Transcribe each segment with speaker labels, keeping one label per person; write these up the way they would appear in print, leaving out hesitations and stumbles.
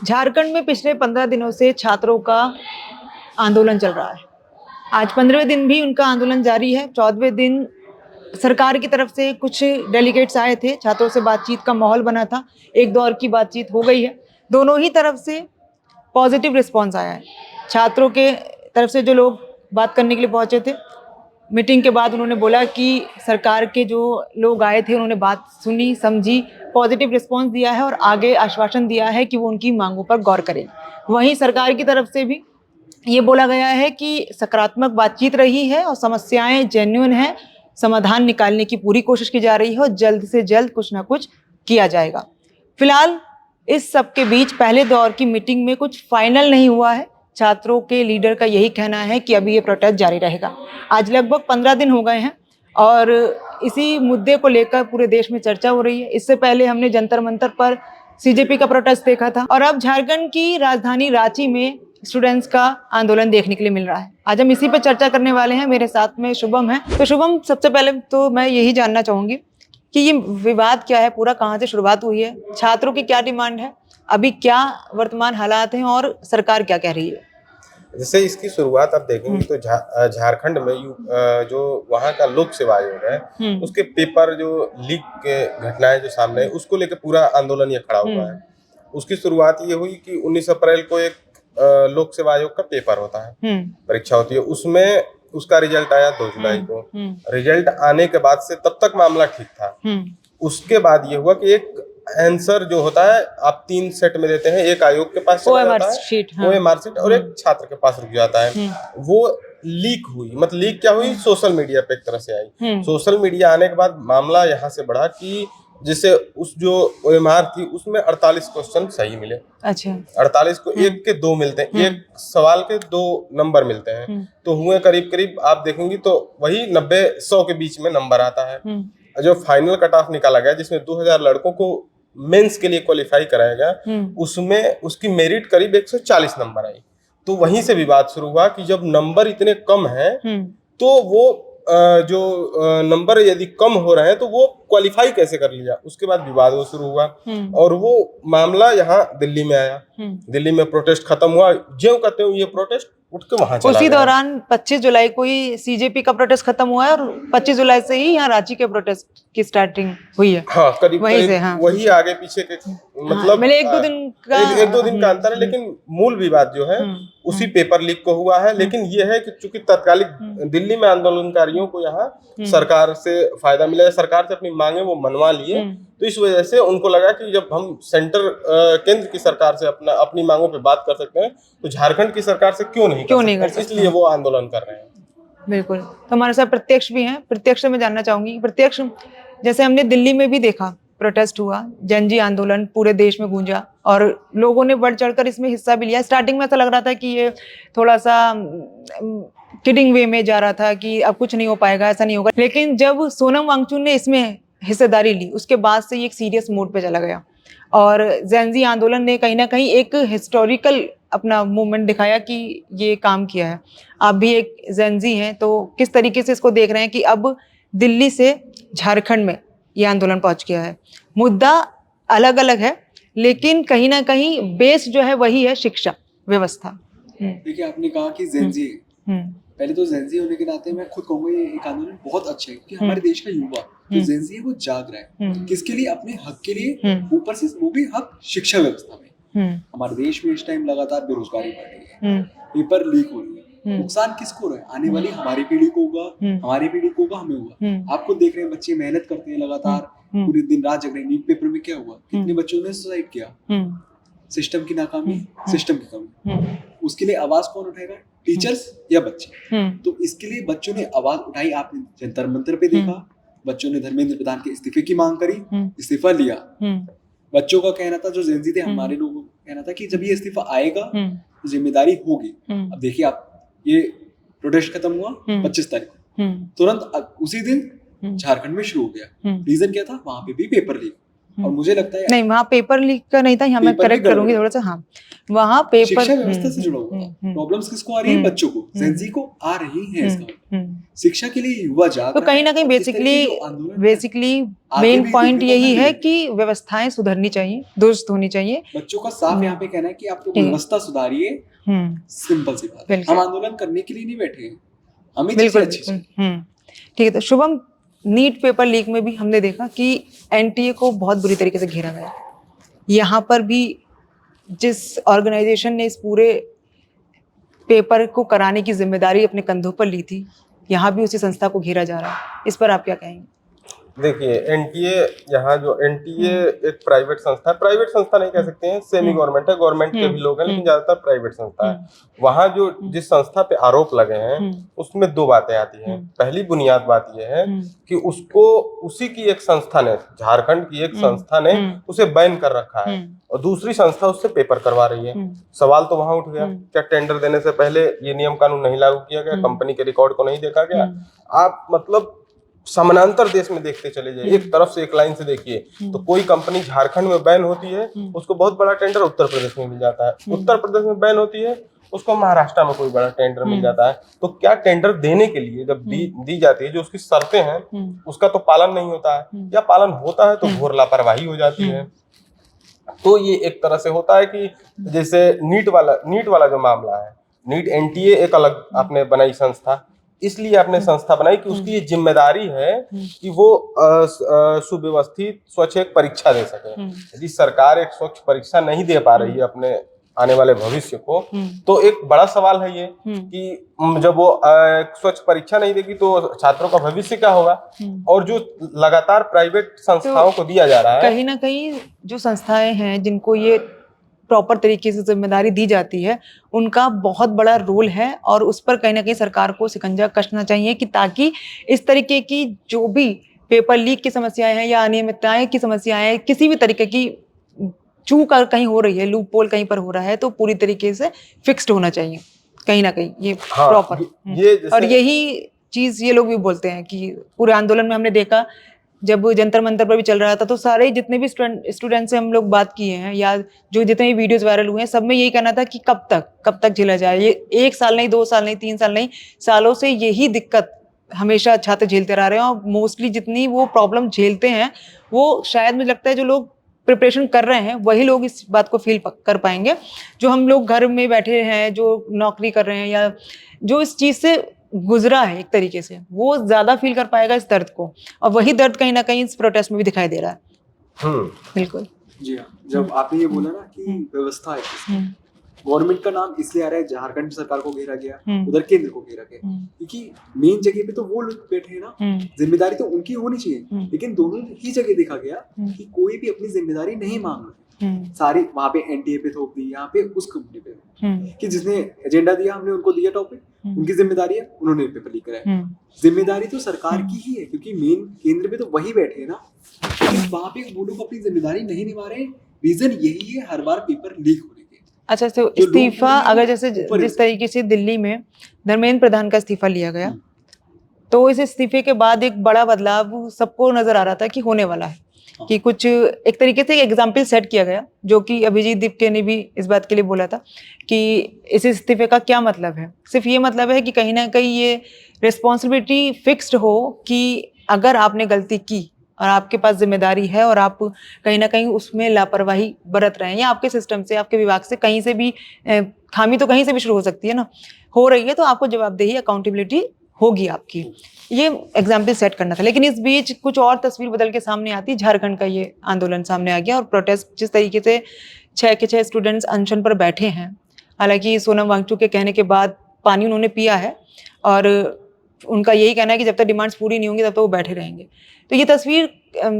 Speaker 1: झारखंड में पिछले 15 दिनों से छात्रों का आंदोलन चल रहा है। आज 15वें दिन भी उनका आंदोलन जारी है। 14वें दिन सरकार की तरफ से कुछ डेलीगेट्स आए थे, छात्रों से बातचीत का माहौल बना था। एक दौर की बातचीत हो गई है। दोनों ही तरफ से पॉजिटिव रिस्पॉन्स आया है। छात्रों के तरफ से जो लोग बात करने के लिए पहुंचे थे, मीटिंग के बाद उन्होंने बोला कि सरकार के जो लोग आए थे उन्होंने बात सुनी, समझी, पॉजिटिव रिस्पॉन्स दिया है और आगे आश्वासन दिया है कि वो उनकी मांगों पर गौर करें। वहीं सरकार की तरफ से भी ये बोला गया है कि सकारात्मक बातचीत रही है और समस्याएं जेन्युइन हैं, समाधान निकालने की पूरी कोशिश की जा रही है और जल्द से जल्द कुछ ना कुछ किया जाएगा। फिलहाल इस सब के बीच पहले दौर की मीटिंग में कुछ फाइनल नहीं हुआ है। छात्रों के लीडर का यही कहना है कि अभी ये प्रोटेस्ट जारी रहेगा। आज लगभग 15 दिन हो गए हैं और इसी मुद्दे को लेकर पूरे देश में चर्चा हो रही है। इससे पहले हमने जंतर मंतर पर सीजेपी का प्रोटेस्ट देखा था और अब झारखंड की राजधानी रांची में स्टूडेंट्स का आंदोलन देखने के लिए मिल रहा है। आज हम इसी पर चर्चा करने वाले हैं। मेरे साथ में शुभम है। तो शुभम, सबसे पहले तो मैं यही जानना चाहूंगी कि ये विवाद क्या है, पूरा कहाँ से शुरुआत हुई है, छात्रों की क्या डिमांड है, अभी क्या वर्तमान हालात हैं और सरकार क्या कह रही है?
Speaker 2: जैसे इसकी शुरुआत आप देखेंगे तो झारखंड में जो वहाँ का लोक सेवा आयोग है उसके पेपर जो लीक के घटनाएं जो सामने है उसको लेकर पूरा आंदोलन ये खड़ा हुआ है। उसकी शुरुआत ये हुई कि 19 अप्रैल को एक लोक सेवा आयोग का पेपर होता है, परीक्षा होती है, उसमें उसका रिजल्ट आया 2 जुलाई को। रिजल्ट आने के बाद से तब तक मामला ठीक था। उसके बाद ये हुआ कि एक आंसर जो होता है आप 3 सेट में देते हैं, एक आयोग के पास चला जाता है, ओएमआर शीट, और एक छात्र के पास रुक जाता है। वो लीक हुई, मतलब लीक क्या हुई, सोशल मीडिया पे एक तरह से आई। सोशल मीडिया आने के बाद मामला यहाँ से बढ़ा कि जिससे उस जो ओएमआर थी उसमें 48 क्वेश्चन सही मिले। अच्छा, 48 को एक के 2 मिलते हैं, एक सवाल के 2 नंबर मिलते हैं, तो हुए करीब करीब आप देखेंगे तो वही 90-100 के बीच में नंबर आता है। जो फाइनल कट ऑफ निकाला गया जिसमें 2000 लड़कों को मेंस के लिए क्वालिफाई कराया गया, उसमें उसकी मेरिट करीब 140 नंबर आई। तो वहीं से विवाद शुरू हुआ कि जब नंबर इतने कम हैं तो वो जो नंबर यदि कम हो रहे हैं तो वो क्वालिफाई कैसे कर लिया। उसके बाद विवाद वो शुरू हुआ और वो मामला यहाँ दिल्ली में आया। दिल्ली में प्रोटेस्ट खत्म हुआ, ज्यों कहते हो ये प्रोटेस्ट उठ के वहां चला
Speaker 1: उसी दौरान 25 जुलाई को ही सीजेपी का प्रोटेस्ट खत्म हुआ है और 25 जुलाई से ही यहाँ रांची के प्रोटेस्ट की स्टार्टिंग हुई है।
Speaker 2: हाँ, करीब
Speaker 1: वहीं से, हाँ,
Speaker 2: वही आगे पीछे के मतलब
Speaker 1: एक दो दिन
Speaker 2: का अंतर है, लेकिन मूल विवाद जो है उसी पेपर लीक को हुआ है। लेकिन ये है कि चूंकि तत्कालिक दिल्ली में आंदोलनकारियों को यहाँ सरकार से फायदा मिला है, सरकार से अपनी मांगे वो मनवा लिए, तो इस वजह से उनको लगा कि जब हम केंद्र की सरकार से अपनी मांगों पे बात कर सकते हैं तो झारखंड की सरकार से क्यों नहीं कर सकते, इसलिए वो आंदोलन कर रहे हैं।
Speaker 1: बिल्कुल। तो हमारे साथ प्रत्यक्ष भी हैं। प्रत्यक्ष से मैं जानना चाहूंगी, प्रत्यक्ष, जैसे हमने दिल्ली में भी देखा प्रोटेस्ट हुआ, जन जी आंदोलन पूरे देश में गूंजा और लोगों ने बढ़ चढ़कर इसमें हिस्सा भी लिया। स्टार्टिंग में ऐसा लग रहा था कि ये थोड़ा सा किडिंग वे में जा रहा था कि अब कुछ नहीं हो पाएगा, ऐसा नहीं होगा, लेकिन जब सोनम वांगचुक ने इसमें हिस्सेदारी ली उसके बाद से ये एक सीरियस मोड पे चला गया और जेन-ज़ी आंदोलन ने कहीं ना कहीं एक हिस्टोरिकल अपना मूवमेंट दिखाया कि ये काम किया है। आप भी एक जेन-ज़ी हैं, तो किस तरीके से इसको देख रहे हैं कि अब दिल्ली से झारखंड में ये आंदोलन पहुंच गया है? मुद्दा अलग अलग है लेकिन कहीं ना कहीं बेस जो है वही है, शिक्षा व्यवस्था।
Speaker 3: देखिए, आपने कहा कि जेन-ज़ी, पहले तो जेन-ज़ी होने के नाते मैं खुद कहूंगा ये एक आंदोलन बहुत अच्छा है कि हमारे देश का युवा जो जेन-ज़ी है वो जाग रहा है। किसके लिए? अपने हक के लिए, ऊपर से वो भी हक शिक्षा व्यवस्था में। हमारे देश में इस टाइम लगातार बेरोजगारी बढ़ रही है, पेपर लीक हो रही है, नुकसान किसको रहा है? आने वाली हमारी पीढ़ी को होगा, हमारी पीढ़ी को होगा, हमें होगा। आप खुद देख रहे हैं बच्चे मेहनत करते हैं लगातार, पूरे दिन रात जग रहे हैं। नीट पेपर में क्या हुआ, कितने बच्चों ने सुसाइड किया? सिस्टम की नाकामी, सिस्टम की कमी। उसके लिए आवाज कौन उठाएगा? टीचर्स या बच्चे? तो इसके लिए बच्चों ने आवाज उठाई। आपने जंतर मंतर पे देखा, बच्चों ने धर्मेंद्र प्रधान के इस्तीफे की मांग करी, इस्तीफा लिया। बच्चों का कहना था, जो जेन-ज़ी थे, हमारे लोगों का कहना था कि जब ये इस्तीफा आएगा तो जिम्मेदारी होगी। अब देखिए आप, ये प्रोटेस्ट खत्म हुआ 25 तारीख को, तुरंत उसी दिन झारखंड में शुरू हो गया। रीजन क्या था? वहां पे भी पेपर लीक। और मुझे लगता है
Speaker 1: नहीं, वहाँ पेपर लीक का नहीं था, यहाँ मैं
Speaker 3: पेपर भी
Speaker 1: करेक्ट
Speaker 3: गड़बड़
Speaker 1: करूंगी
Speaker 3: है।
Speaker 1: थोड़ा सा। हाँ, वहाँ पेपर
Speaker 3: शिक्षा व्यवस्था से जुड़ा हुआ प्रॉब्लम्स किसको आ रही है? बच्चों को, जेंजी को आ रही है इसका। शिक्षा के लिए युवा जाग
Speaker 1: तो
Speaker 3: रहा
Speaker 1: कहीं
Speaker 3: है
Speaker 1: ना कहीं
Speaker 3: और इस तरह के जो आंदोलन है,
Speaker 1: बेसिकली
Speaker 3: आगे
Speaker 1: मेन
Speaker 3: भी
Speaker 1: पॉइंट
Speaker 3: देखने को
Speaker 1: यही
Speaker 3: हमें
Speaker 1: है
Speaker 3: मिलेंगे।
Speaker 1: कि व्यवस्थाएं सुधरनी चाहिए, दुरुस्त होनी चाहिए।
Speaker 3: बच्चों का साफ यहाँ पे कहना है कि आप लोग
Speaker 1: ठीक है।
Speaker 3: व्यवस्था सुधारिए। सिंपल सी बात है,
Speaker 1: बिल्कुल।
Speaker 3: हम आंदोलन करने के लिए नहीं बैठे हैं, हमें चीजें
Speaker 1: बिल्कुल
Speaker 3: अच्छी
Speaker 1: बिल्कुल।
Speaker 3: चाहिए।
Speaker 1: ठीक है, तो शुभम, नीट पेपर लीक में भी हमने देखा कि एनटीए को बहुत बुरी तरीके से घेरा गया। यहाँ पर भी जिस ऑर्गेनाइजेशन ने इस पूरे पेपर को कराने की जिम्मेदारी अपने कंधों पर ली थी, यहाँ भी उसी संस्था को घेरा जा रहा है। इस पर आप क्या कहेंगे?
Speaker 2: देखिए, एनटीए, यहाँ जो एनटीए एक प्राइवेट संस्था है, प्राइवेट संस्था नहीं कह सकते हैं, सेमी गवर्नमेंट है, गवर्नमेंट के भी लोग हैं, लेकिन ज्यादातर प्राइवेट संस्था है। वहाँ जो जिस संस्था पे आरोप लगे हैं उसमें दो बातें आती हैं। पहली बुनियाद बात यह है कि उसको उसी की एक संस्था ने, झारखंड की एक संस्था ने उसे बैन कर रखा है और दूसरी संस्था उससे पेपर करवा रही है। सवाल तो वहां उठ गया, क्या टेंडर देने से पहले ये नियम कानून नहीं लागू किया गया? कंपनी के रिकॉर्ड को नहीं देखा गया? आप मतलब समानांतर देश में देखते चले जाइए, एक तरफ से एक लाइन से देखिए, तो कोई कंपनी झारखंड में बैन होती है, उसको बहुत बड़ा टेंडर उत्तर प्रदेश में मिल जाता है। उत्तर प्रदेश में बैन होती है, उसको महाराष्ट्र में कोई बड़ा टेंडर मिल जाता है। तो क्या टेंडर देने के लिए जब दी जाती है, जो उसकी शर्तें हैं उसका तो पालन नहीं होता है, या पालन होता है तो घोर लापरवाही हो जाती है। तो ये एक तरह से होता है कि जैसे नीट वाला जो मामला है, नीट एनटीए एक अलग आपने बनाई संस्था, इसलिए आपने संस्था बनाई कि उसकी ये जिम्मेदारी है कि वो सुव्यवस्थित स्वच्छ एक परीक्षा दे सके। यदि सरकार एक स्वच्छ परीक्षा नहीं दे पा रही है अपने आने वाले भविष्य को, तो एक बड़ा सवाल है ये कि जब वो स्वच्छ परीक्षा नहीं देगी तो छात्रों का भविष्य क्या होगा? और जो लगातार प्राइवेट संस्थाओं को दिया जा रहा है,
Speaker 1: कहीं ना कहीं जो संस्थाएं हैं जिनको ये प्रॉपर तरीके से जिम्मेदारी दी जाती है, उनका बहुत बड़ा रोल है और उस पर कहीं ना कहीं सरकार को शिकंजा कसना चाहिए कि ताकि इस तरीके की जो भी पेपर लीक की समस्याएं हैं या अनियमितताएं की समस्याएं, किसी भी तरीके की चूक कहीं हो रही है, लूप होल कहीं पर हो रहा है, तो पूरी तरीके से फिक्स्ड होना चाहिए कहीं ना कहीं ये प्रॉपर। और यही चीज ये लोग भी बोलते हैं कि पूरे आंदोलन में हमने देखा, जब जंतर मंतर पर भी चल रहा था तो सारे जितने भी स्टूडेंट से हम लोग बात किए हैं या जो जितने भी वीडियोस वायरल हुए हैं, सब में यही कहना था कि कब तक झेला जाए। ये 1 साल नहीं, 2 साल नहीं, 3 साल नहीं, सालों से यही दिक्कत हमेशा छात्र झेलते रह रहे हैं। और मोस्टली जितनी वो प्रॉब्लम झेलते हैं, वो शायद मुझे लगता है जो लोग प्रिपरेशन कर रहे हैं वही लोग इस बात को फील कर पाएंगे। जो हम लोग घर में बैठे हैं, जो नौकरी कर रहे हैं या जो इस चीज से गुजरा है एक तरीके से, वो ज्यादा फील कर पाएगा इस दर्द को। और वही दर्द कहीं ना कहीं इस प्रोटेस्ट में भी दिखाई दे रहा है। बिल्कुल
Speaker 3: जी हाँ, जब आपने ये बोला ना कि व्यवस्था है, गवर्नमेंट का नाम इसलिए आ रहा है, झारखंड सरकार को घेरा गया, उधर केंद्र को घेरा गया, क्योंकि मेन जगह पे तो वो लोग बैठे हैं ना, जिम्मेदारी तो उनकी होनी चाहिए। लेकिन दोनों ही जगह देखा गया कि कोई भी अपनी जिम्मेदारी नहीं मांग रहा। सारी वहां पे एनटीए पे थोप दी, यहाँ पे उस कंपनी पे, कि जिसने एजेंडा दिया हमने उनको दिया टॉपिक, उनकी जिम्मेदारी है, उन्होंने पेपर लीक कराया। जिम्मेदारी तो सरकार की ही है, क्योंकि मेन केंद्र पे तो वही बैठे हैं ना। लेकिन वहां पे वो लोग अपनी जिम्मेदारी नहीं निभा रहे। रीजन यही है हर बार पेपर लीक होने के।
Speaker 1: अच्छा, तो इस्तीफा अगर जैसे जिस तरीके से दिल्ली में धर्मेंद्र प्रधान का इस्तीफा लिया गया, तो इस इस्तीफे के बाद एक बड़ा बदलाव सबको नजर आ रहा था कि होने वाला है, कि कुछ एक तरीके से एग्जाम्पल सेट किया गया, जो कि अभिजीत दीपके ने भी इस बात के लिए बोला था कि इस इस्तीफे का क्या मतलब है। सिर्फ ये मतलब है कि कहीं ना कहीं ये रिस्पॉन्सिबिलिटी फिक्स्ड हो कि अगर आपने गलती की और आपके पास जिम्मेदारी है और आप कहीं ना कहीं उसमें लापरवाही बरत रहे हैं, या आपके सिस्टम से, आपके विभाग से कहीं से भी खामी तो कहीं से भी शुरू हो सकती है ना, हो रही है, तो आपको जवाबदेही, अकाउंटेबिलिटी होगी आपकी। ये एग्जाम्पल सेट करना था। लेकिन इस बीच कुछ और तस्वीर बदल के सामने आती, झारखंड का ये आंदोलन सामने आ गया और प्रोटेस्ट जिस तरीके से 6 के 6 स्टूडेंट्स अनशन पर बैठे हैं। हालांकि सोनम वांगचुक के कहने के बाद पानी उन्होंने पिया है और उनका यही कहना है कि जब तक डिमांड्स पूरी नहीं होंगी तब तक वो बैठे रहेंगे। तो ये तस्वीर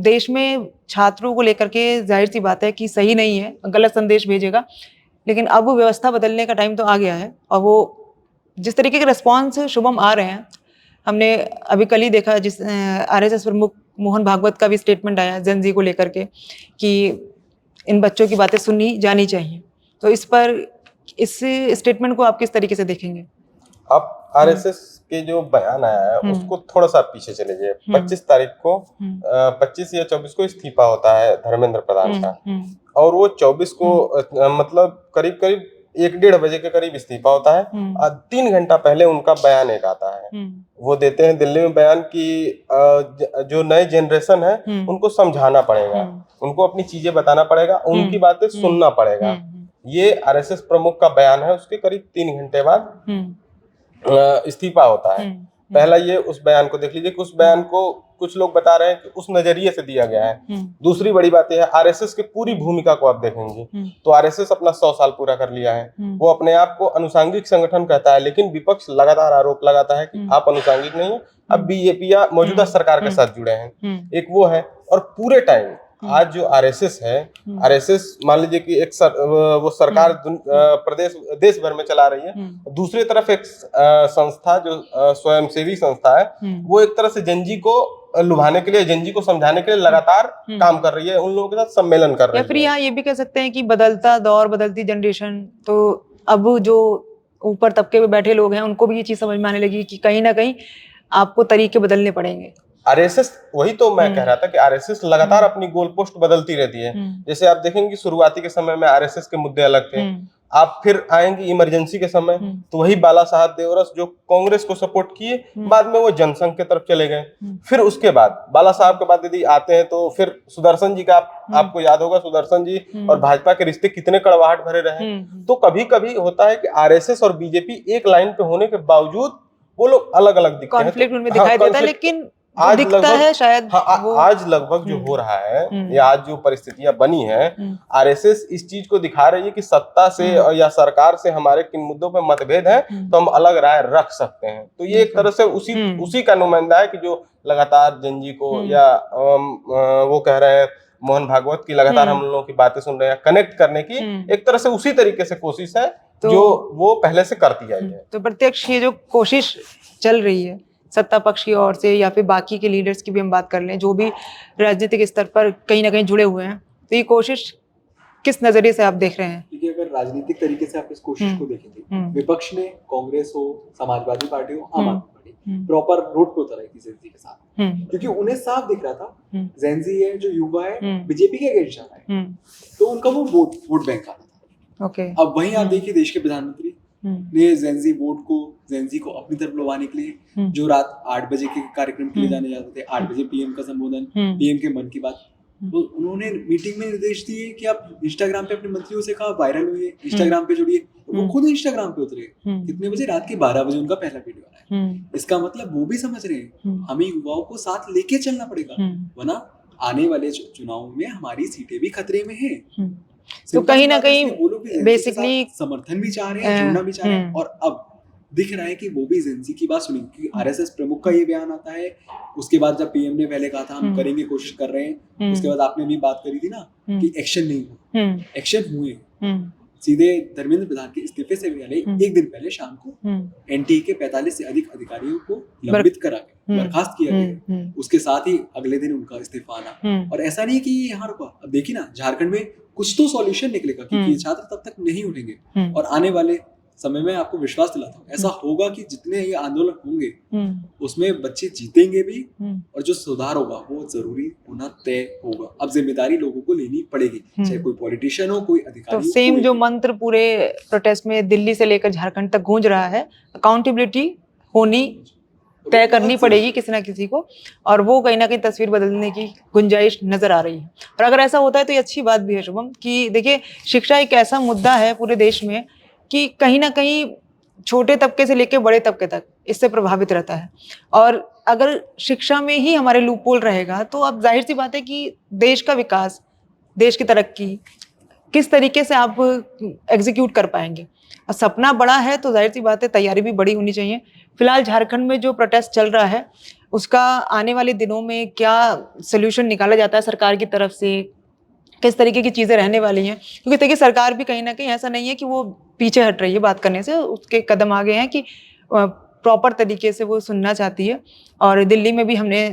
Speaker 1: देश में छात्रों को लेकर के जाहिर सी बात है कि सही नहीं है, गलत संदेश भेजेगा। लेकिन अब वो व्यवस्था बदलने का टाइम तो आ गया है और वो जिस तरीके के रिस्पॉन्स शुभम आ रहे हैं, हमने अभी कल ही देखा जिस आरएसएस प्रमुख मोहन भागवत का भी स्टेटमेंट आया जेन-ज़ी को लेकर के कि इन बच्चों की बातें सुनी जानी चाहिए। तो इस पर, इस स्टेटमेंट को आप किस तरीके से देखेंगे?
Speaker 2: आप आरएसएस के जो बयान आया है उसको थोड़ा सा पीछे चले जाइए। 25 तारीख को 25 या 24 को इस्तीफा होता है धर्मेंद्र प्रधान का, और वो 24 को मतलब करीब करीब 1-1:30 बजे के करीब इस्तीफा होता है। 3 घंटा पहले उनका बयान एक आता है, वो देते हैं दिल्ली में बयान की जो नए जनरेशन है उनको समझाना पड़ेगा, उनको अपनी चीजें बताना पड़ेगा, उनकी बातें सुनना पड़ेगा। ये आरएसएस प्रमुख का बयान है। उसके करीब 3 घंटे बाद इस्तीफा होता है। पहला ये उस बयान को देख लीजिए कि उस बयान को कुछ लोग बता रहे हैं कि उस नजरिए से दिया गया है। दूसरी बड़ी बात यह है, आरएसएस की पूरी भूमिका को आप देखेंगे तो आरएसएस अपना 100 साल पूरा कर लिया है। वो अपने आप को अनुसांगिक संगठन कहता है, लेकिन विपक्ष लगातार आरोप लगाता है कि आप अनुसांगिक नहीं है, अब बीजेपी या मौजूदा सरकार के साथ जुड़े हैं। एक वो है, और पूरे टाइम आज जो आरएसएस है, आरएसएस मान लीजिए कि एक वो सरकार प्रदेश देश भर में चला रही है, दूसरी तरफ एक संस्था जो स्वयंसेवी संस्था है वो एक तरह से जनजी को लुभाने के लिए, जनजी को समझाने के लिए लगातार काम कर रही है, उन लोगों के साथ सम्मेलन कर रही है।
Speaker 1: या फिर यहाँ ये भी कह सकते हैं कि बदलता दौर, बदलती जनरेशन, तो अब जो ऊपर तबके में बैठे लोग हैं उनको भी ये चीज समझ में आने लगी कि कहीं ना कहीं आपको तरीके बदलने पड़ेंगे।
Speaker 2: आरएसएस, वही तो मैं कह रहा था कि आरएसएस लगातार अपनी गोल पोस्ट बदलती रहती है। जैसे आप देखेंगे शुरुआती के समय में आरएसएस के मुद्दे अलग थे, आप फिर आएंगे इमरजेंसी के समय तो वही बाला साहब देवरस जो कांग्रेस को सपोर्ट किए, बाद में वो जनसंघ की तरफ चले गए। फिर उसके बाद बाला साहब के बाद यदि आते हैं तो फिर सुदर्शन जी का आपको याद होगा, सुदर्शन जी और भाजपा के रिश्ते कितने कड़वाहट भरे रहे। तो कभी कभी होता है कि आरएसएस और बीजेपी एक लाइन पे होने के बावजूद वो लोग अलग अलग दिखते हैं,
Speaker 1: कॉन्फ्लिक्ट उनमें दिखाई देता है, लेकिन
Speaker 2: आज
Speaker 1: दिखता है शायद
Speaker 2: आज लगभग जो हो रहा है या आज जो परिस्थितियां बनी है, आरएसएस इस चीज को दिखा रही है कि सत्ता से या सरकार से हमारे किन मुद्दों पे मतभेद है तो हम अलग राय रख सकते हैं। तो ये एक तरह से उसी का नुमाइंदा है कि जो लगातार जनजी को या वो कह रहे हैं मोहन भागवत की लगातार हम लोगों की बातें सुन रहे हैं, कनेक्ट करने की एक तरह से उसी तरीके से कोशिश है जो वो पहले से करती आई है।
Speaker 1: तो प्रत्यक्ष ये जो कोशिश चल रही है सत्ता पक्ष की ओर से या फिर बाकी के लीडर्स की भी हम बात कर लें जो भी राजनीतिक स्तर पर कहीं ना कहीं जुड़े हुए हैं, तो ये कोशिश किस नजरिए से आप देख रहे हैं?
Speaker 3: क्योंकि अगर राजनीतिक तरीके से आप इस कोशिश को देखेंगे, विपक्ष ने कांग्रेस हो, समाजवादी पार्टी हो, आम आदमी पार्टी प्रॉपर रोड पे उतर आई थी जेनजी के साथ, क्योंकि उन्हें साफ दिख रहा था जेनजी है जो युवा है बीजेपी के अगेंस्ट जा रहा है, तो उनका वो वोट बैंक आ रहा था। अब वहीं आप देखिए देश के प्रधानमंत्री ने जेनजी जेनजी को अपनी तरफ लुभाने के लिए जो रात 8 बजे के कार्यक्रम के लिए जाने जाते थे, 8 बजे पीएम का संबोधन, पीएम के मन की बात, तो उन्होंने मीटिंग में निर्देश दिए कि आप इंस्टाग्राम पे अपने मंत्रियों से कहा वायरल हुए, इंस्टाग्राम पे जुड़िए। वो खुद इंस्टाग्राम पे उतरे, कितने बजे? रात के 12 बजे उनका पहला वीडियो आया है। इसका मतलब वो भी समझ रहे हैं हमें युवाओं को साथ लेके चलना पड़ेगा, वरना आने वाले चुनाव में हमारी सीटें भी खतरे में हैं।
Speaker 1: तो कहीं ना कहीं बेसिकली
Speaker 3: समर्थन भी चाह रहे हैं, जुड़ना भी चाह रहे हैं, और अब दिख रहा है कि वो भी जेनजी की बात सुनेंगे, क्योंकि आरएसएस प्रमुख का ये बयान आता है। उसके बाद जब पीएम ने पहले कहा था हम करेंगे, कोशिश कर रहे हैं, उसके बाद आपने भी बात करी थी ना कि एक्शन नहीं हुआ, एक्शन हुए। सीधे धर्मेंद्र प्रधान के इस्तीफे से पहले एक दिन पहले शाम को एनटीए के 45 से अधिक अधिकारियों को लंबित करा गया, बर्खास्त किया गया। उसके साथ ही अगले दिन उनका इस्तीफा आना, और ऐसा नहीं कि यहाँ रुका। अब देखिए ना, झारखंड में कुछ तो सॉल्यूशन निकलेगा, क्योंकि ये छात्र तब तक नहीं उठेंगे, और आने वाले समय में आपको विश्वास दिलाता हूँ ऐसा होगा कि जितने ये आंदोलन होंगे उसमें बच्चे जीतेंगे भी, और जो सुधार होगा वो जरूरी होना तय होगा। अब जिम्मेदारी लोगों को लेनी पड़ेगी, चाहे कोई पॉलिटिशियन हो, कोई अधिकारी हो।
Speaker 1: तो सेम जो मंत्र पूरे प्रोटेस्ट में दिल्ली से लेकर झारखंड तक गूंज रहा है, अकाउंटेबिलिटी होनी तय करनी पड़ेगी किसी ना किसी को, और वो कहीं ना कहीं तस्वीर बदलने की गुंजाइश नजर आ रही है। और अगर ऐसा होता है तो ये अच्छी बात भी है शुभम, कि देखिए शिक्षा एक ऐसा मुद्दा है पूरे देश में कि कहीं ना कहीं छोटे तबके से लेकर बड़े तबके तक इससे प्रभावित रहता है, और अगर शिक्षा में ही हमारे लूपहोल रहेगा तो अब जाहिर सी बात है कि देश का विकास, देश की तरक्की किस तरीके से आप एग्जीक्यूट कर पाएंगे। और सपना बड़ा है तो जाहिर सी बात है तैयारी भी बड़ी होनी चाहिए। फिलहाल झारखंड में जो प्रोटेस्ट चल रहा है उसका आने वाले दिनों में क्या सोल्यूशन निकाला जाता है सरकार की तरफ से, किस तरीके की चीज़ें रहने वाली हैं, क्योंकि देखिए सरकार भी कहीं ना कहीं ऐसा नहीं है कि वो पीछे हट रही है बात करने से, उसके कदम आगे हैं कि प्रॉपर तरीके से वो सुनना चाहती है। और दिल्ली में भी हमने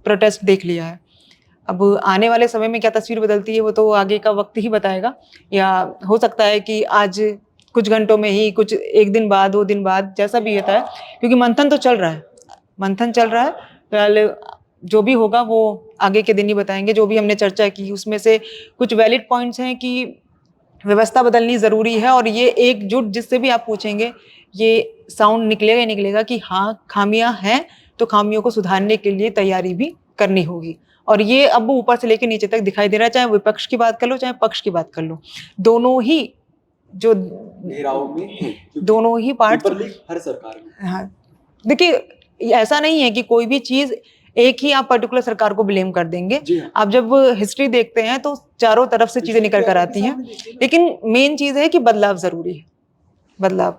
Speaker 1: प्रोटेस्ट देख लिया है। अब आने वाले समय में क्या तस्वीर बदलती है वो तो आगे का वक्त ही बताएगा, या हो सकता है कि आज कुछ घंटों में ही, कुछ एक दिन बाद, 2 दिन बाद, जैसा भी होता है, क्योंकि मंथन तो चल रहा है, मंथन चल रहा है। फिलहाल जो भी होगा वो आगे के दिन ही बताएंगे। जो भी हमने चर्चा की उसमें से कुछ वैलिड पॉइंट्स हैं कि व्यवस्था बदलनी ज़रूरी है, और ये एकजुट जिससे भी आप पूछेंगे ये साउंड निकलेगा ही निकलेगा कि हाँ खामियां हैं, तो खामियों को सुधारने के लिए तैयारी भी करनी होगी। और ये अब ऊपर से लेकर नीचे तक दिखाई दे रहा है, चाहे विपक्ष की बात कर लो चाहे पक्ष की बात कर लो, दोनों ही जो
Speaker 3: घेराव में है, क्योंकि
Speaker 1: दोनों ही पार्ट।
Speaker 3: पेपर लीक हर सरकार में।
Speaker 1: हाँ, देखिए ऐसा नहीं है कि कोई भी चीज एक ही आप पर्टिकुलर सरकार को ब्लेम कर देंगे।
Speaker 3: जी हाँ।
Speaker 1: आप जब हिस्ट्री देखते हैं तो चारों तरफ से चीजें निकल कर आती हैं, लेकिन मेन चीज है कि बदलाव जरूरी है, बदलाव।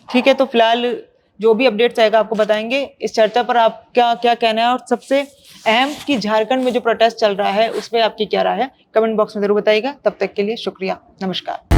Speaker 1: ठीक है, तो फिलहाल जो भी अपडेट्स आएगा आपको बताएंगे। इस चर्चा पर आप क्या क्या कहना है, और सबसे अहम कि झारखंड में जो प्रोटेस्ट चल रहा है उस पर आपकी क्या राय है, कमेंट बॉक्स में जरूर बताइएगा। तब तक के लिए शुक्रिया, नमस्कार।